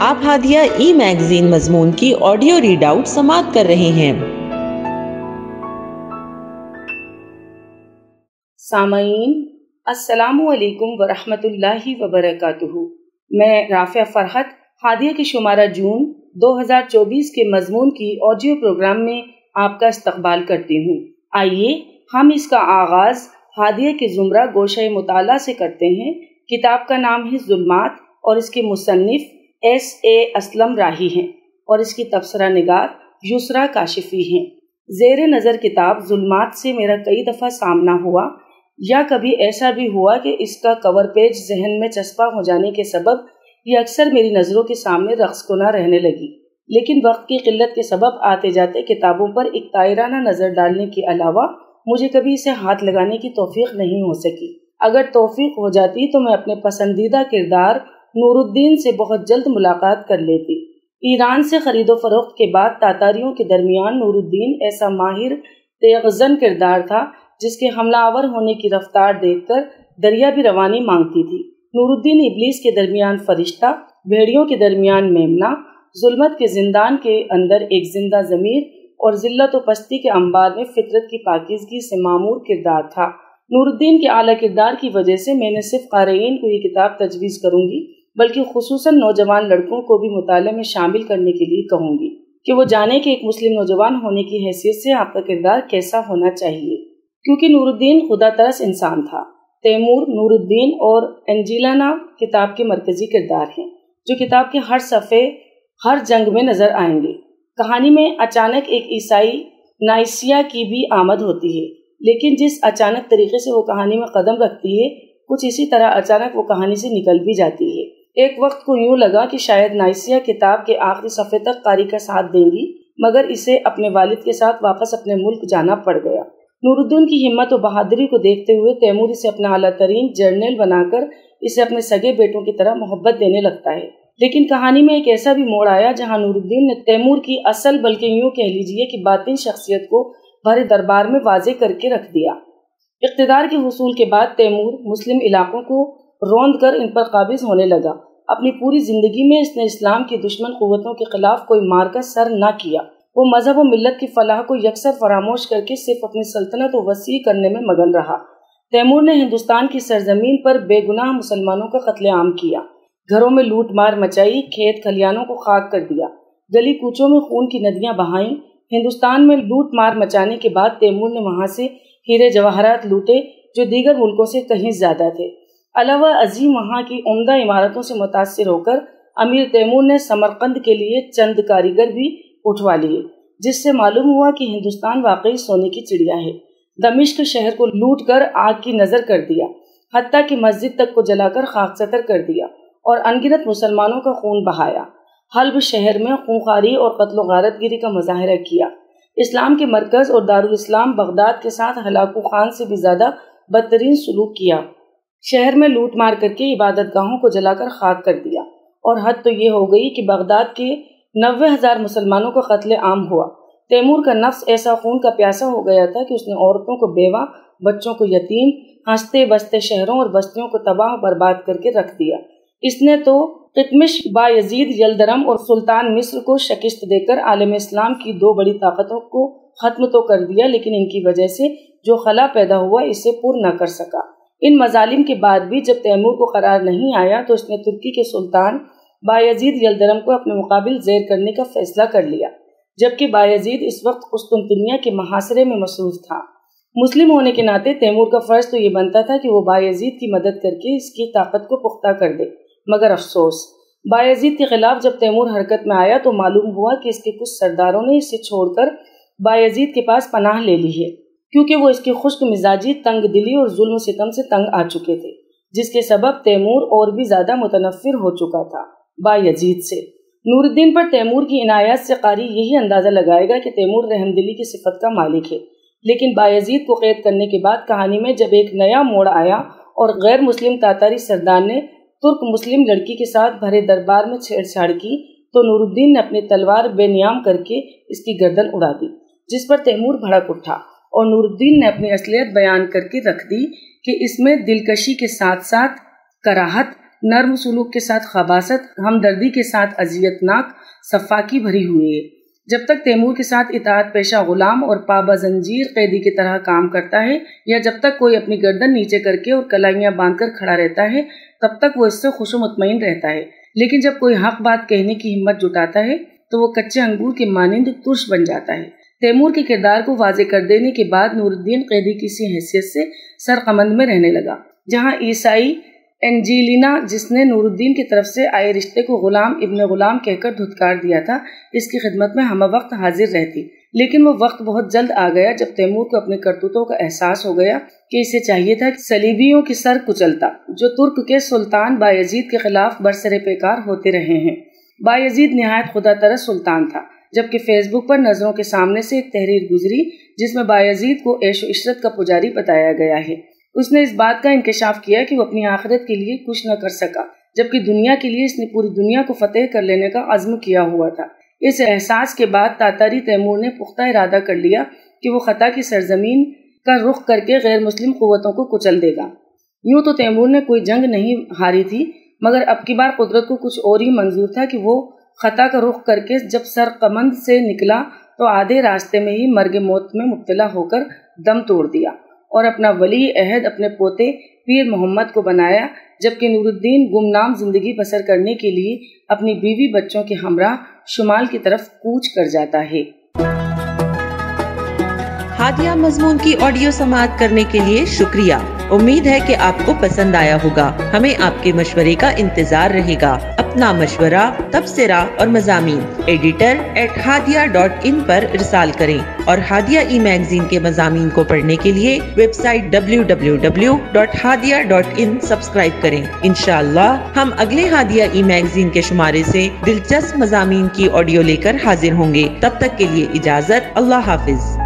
آپ ہادیہ ای میگزین مضمون کی آڈیو ریڈ آؤٹ سماعت کر رہے ہیں۔ سامعین السلام علیکم ورحمۃ اللہ وبرکاتہ۔ میں رافعہ فرحت ہادیہ کے شمارہ جون 2024 کے مضمون کی آڈیو پروگرام میں آپ کا استقبال کرتی ہوں۔ آئیے ہم اس کا آغاز ہادیہ کے زمرہ گوشہ مطالعہ سے کرتے ہیں۔ کتاب کا نام ہے ظلمات اور اس کے مصنف S.A. اسلم راہی ہیں اور اس کی تبصرہ نگار یسریٰ کاشفی ہیں۔ زیر نظر کتاب ظلمات سے میرا کئی دفعہ سامنا ہوا، یا کبھی ایسا بھی ہوا کہ اس کا کور پیج ذہن میں چسپاں ہو جانے کے سبب یہ اکثر میری نظروں کے سامنے رقص کناں رہنے لگی، لیکن وقت کی قلت کے سبب آتے جاتے کتابوں پر ایک طائرانہ نظر ڈالنے کے علاوہ مجھے کبھی اسے ہاتھ لگانے کی توفیق نہیں ہو سکی۔ اگر توفیق ہو جاتی تو میں اپنے پسندیدہ کردار نور الدین سے بہت جلد ملاقات کر لیتی۔ ایران سے خرید و فروخت کے بعد تاتاریوں کے درمیان نور الدین ایسا ماہر تیغزن کردار تھا جس کے حملہ آور ہونے کی رفتار دیکھ کر دریا بھی روانی مانگتی تھی۔ نور الدین ابلیس کے درمیان فرشتہ، بھیڑیوں کے درمیان میمنہ، ظلمت کے زندان کے اندر ایک زندہ ضمیر اور ذلت و پستی کے انبار میں فطرت کی پاکیزگی سے معمور کردار تھا۔ نور الدین کے اعلیٰ کردار کی وجہ سے میں نے صرف قارئین کو یہ کتاب تجویز کروں گی بلکہ خصوصاً نوجوان لڑکوں کو بھی مطالعے میں شامل کرنے کے لیے کہوں گی کہ وہ جانے کہ ایک مسلم نوجوان ہونے کی حیثیت سے آپ کا کردار کیسا ہونا چاہیے، کیونکہ نور الدین خدا ترس انسان تھا۔ تیمور، نور الدین اور انجیلانا کتاب کے مرکزی کردار ہیں جو کتاب کے ہر صفحے، ہر جنگ میں نظر آئیں گے۔ کہانی میں اچانک ایک عیسائی نائسیا کی بھی آمد ہوتی ہے، لیکن جس اچانک طریقے سے وہ کہانی میں قدم رکھتی ہے کچھ اسی طرح اچانک وہ کہانی سے نکل بھی جاتی ہے۔ ایک وقت کو یوں لگا کہ شاید نائسیا کتاب کے آخری صفحے تک قاری کا ساتھ دیں گی، مگر اسے اپنے والد کے ساتھ واپس اپنے ملک جانا پڑ گیا۔ نور الدین کی ہمت و بہادری کو دیکھتے ہوئے تیمور اسے اپنا اعلیٰ ترین جرنیل بنا کر اسے اپنے سگے بیٹوں کی طرح محبت دینے لگتا ہے۔ لیکن کہانی میں ایک ایسا بھی موڑ آیا جہاں نور الدین نے تیمور کی اصل بلکہ یوں کہہ لیجیے کہ باطن شخصیت کو بھرے دربار میں واضح کر کے رکھ دیا۔ اقتدار کے حصول کے بعد تیمور مسلم علاقوں کو روند کر ان پر قابض ہونے لگا۔ اپنی پوری زندگی میں اس نے اسلام کی دشمن قوتوں کے خلاف کوئی مارکا سر نہ کیا۔ وہ مذہب و ملت کی فلاح کو یکسر فراموش کر کے صرف اپنی سلطنت کو وسیع کرنے میں مگن رہا۔ تیمور نے ہندوستان کی سرزمین پر بے گناہ مسلمانوں کا قتل عام کیا، گھروں میں لوٹ مار مچائی، کھیت کھلیانوں کو خاک کر دیا، گلی کوچوں میں خون کی ندیاں بہائیں۔ ہندوستان میں لوٹ مار مچانے کے بعد تیمور نے وہاں سے ہیرے جواہرات لوٹے جو دیگر ملکوں سے کہیں زیادہ تھے۔ علاوہ ازیں وہاں کی عمدہ عمارتوں سے متاثر ہو کر امیر تیمور نے سمرقند کے لیے چند کاریگر بھی اٹھوا لیے، جس سے معلوم ہوا کہ ہندوستان واقعی سونے کی چڑیا ہے۔ دمشق شہر کو لوٹ کر آگ کی نظر کر دیا، حتیٰ کہ مسجد تک کو جلا کر خاک ستر کر دیا اور انگنت مسلمانوں کا خون بہایا۔ حلب شہر میں خونخواری اور قتل و غارت گیری کا مظاہرہ کیا۔ اسلام کے مرکز اور دارالاسلام بغداد کے ساتھ ہلاکو خان سے بھی زیادہ بدترین سلوک کیا۔ شہر میں لوٹ مار کر کے عبادت گاہوں کو جلا کر خاک کر دیا، اور حد تو یہ ہو گئی کہ بغداد کے 90,000 مسلمانوں کا قتل عام ہوا۔ تیمور کا نفس ایسا خون کا پیاسا ہو گیا تھا کہ اس نے عورتوں کو بیوہ، بچوں کو یتیم، ہنستے بستے شہروں اور بستیوں کو تباہ برباد کر کے رکھ دیا۔ اس نے تو قتمش، بایزید یلدرم اور سلطان مصر کو شکست دے کر عالم اسلام کی دو بڑی طاقتوں کو ختم تو کر دیا، لیکن ان کی وجہ سے جو خلا پیدا ہوا اسے پر نہ کر سکا۔ ان مظالم کے بعد بھی جب تیمور کو قرار نہیں آیا تو اس نے ترکی کے سلطان بایزید یلدرم کو اپنے مقابل زیر کرنے کا فیصلہ کر لیا، جبکہ بایزید اس وقت قسطنطنیہ کے محاصرے میں مصروف تھا۔ مسلم ہونے کے ناطے تیمور کا فرض تو یہ بنتا تھا کہ وہ بایزید کی مدد کر کے اس کی طاقت کو پختہ کر دے، مگر افسوس بایزید کے خلاف جب تیمور حرکت میں آیا تو معلوم ہوا کہ اس کے کچھ سرداروں نے اسے چھوڑ کر بایزید کے پاس پناہ لے لی ہے، کیونکہ وہ اس کی خشک مزاجی، تنگ دلی اور ظلم و ستم سے تنگ آ چکے تھے، جس کے سبب تیمور اور بھی زیادہ متنفر ہو چکا تھا بایزید سے۔ نور الدین پر تیمور کی عنایات سے قاری یہی اندازہ لگائے گا کہ تیمور رحم دلی کی صفت کا مالک ہے، لیکن بایزید کو قید کرنے کے بعد کہانی میں جب ایک نیا موڑ آیا اور غیر مسلم تاتاری سردار نے ترک مسلم لڑکی کے ساتھ بھرے دربار میں چھیڑ چھاڑ کی تو نور الدین نے اپنی تلوار بے نیام کر کے اس کی گردن اڑا دی، جس پر تیمور بھڑک اٹھا اور نور الدین نے اپنی اصلیت بیان کر کے رکھ دی کہ اس میں دلکشی کے ساتھ ساتھ کراہت، نرم سلوک کے ساتھ خباثت، ہمدردی کے ساتھ اذیت ناک سفاکی بھری ہوئی ہے۔ جب تک تیمور کے ساتھ اطاعت پیشہ غلام اور پابہ زنجیر قیدی کی طرح کام کرتا ہے، یا جب تک کوئی اپنی گردن نیچے کر کے اور کلائیاں باندھ کر کھڑا رہتا ہے، تب تک وہ اس سے خوش و مطمئن رہتا ہے۔ لیکن جب کوئی حق بات کہنے کی ہمت جٹاتا ہے تو وہ کچے انگور کے مانند ترش بن جاتا ہے۔ تیمور کے کردار کو واضح کر دینے کے بعد نور الدین قیدی کسی حیثیت سے سرقمند میں رہنے لگا، جہاں عیسائی انجیلینا، جس نے نور الدین کی طرف سے آئے رشتے کو غلام ابن غلام کہہ کر دھتکار دیا تھا، اس کی خدمت میں ہمہ وقت حاضر رہتی۔ لیکن وہ وقت بہت جلد آ گیا جب تیمور کو اپنے کرتوتوں کا احساس ہو گیا کہ اسے چاہیے تھا کہ صلیبیوں کی سر کچلتا، جو ترک کے سلطان بایزید کے خلاف برسر پیکار ہوتے رہے ہیں۔ بایزید نہایت خدا ترس سلطان تھا، جبکہ فیس بک پر نظروں کے سامنے سے ایک تحریر گزری جس میں بایزید کو عیش و عشرت کا پجاری بتایا گیا ہے۔ اس نے اس بات کا انکشاف کیا کہ وہ اپنی آخرت کے لیے کچھ نہ کر سکا، جبکہ دنیا کے لیے اس نے پوری دنیا کو فتح کر لینے کا عزم کیا ہوا تھا۔ اس احساس کے بعد تاتاری تیمور نے پختہ ارادہ کر لیا کہ وہ خطا کی سرزمین کا رخ کر کے غیر مسلم قوتوں کو کچل دے گا۔ یوں تو تیمور نے کوئی جنگ نہیں ہاری تھی، مگر اب کی بار قدرت کو کچھ اور ہی منظور تھا کہ وہ خطا کا رخ کر کے جب سرقمند سے نکلا تو آدھے راستے میں ہی مرگ موت میں مبتلا ہو کر دم توڑ دیا اور اپنا ولی عہد اپنے پوتے پیر محمد کو بنایا، جبکہ نور الدین گمنام زندگی بسر کرنے کے لیے اپنی بیوی بچوں کے ہمراہ شمال کی طرف کوچ کر جاتا ہے۔ ہادیہ مضمون کی آڈیو سماعت کرنے کے لیے شکریہ۔ امید ہے کہ آپ کو پسند آیا ہوگا۔ ہمیں آپ کے مشورے کا انتظار رہے گا۔ اپنا مشورہ، تبصرہ اور مضامین editor@hadia.in پر ارسال کریں اور ہادیہ ای میگزین کے مضامین کو پڑھنے کے لیے ویب سائٹ www.hadia.in سبسکرائب کریں۔ انشاءاللہ ہم اگلے ہادیہ ای میگزین کے شمارے سے دلچسپ مضامین کی آڈیو لے کر حاضر ہوں گے۔ تب تک کے لیے اجازت، اللہ حافظ۔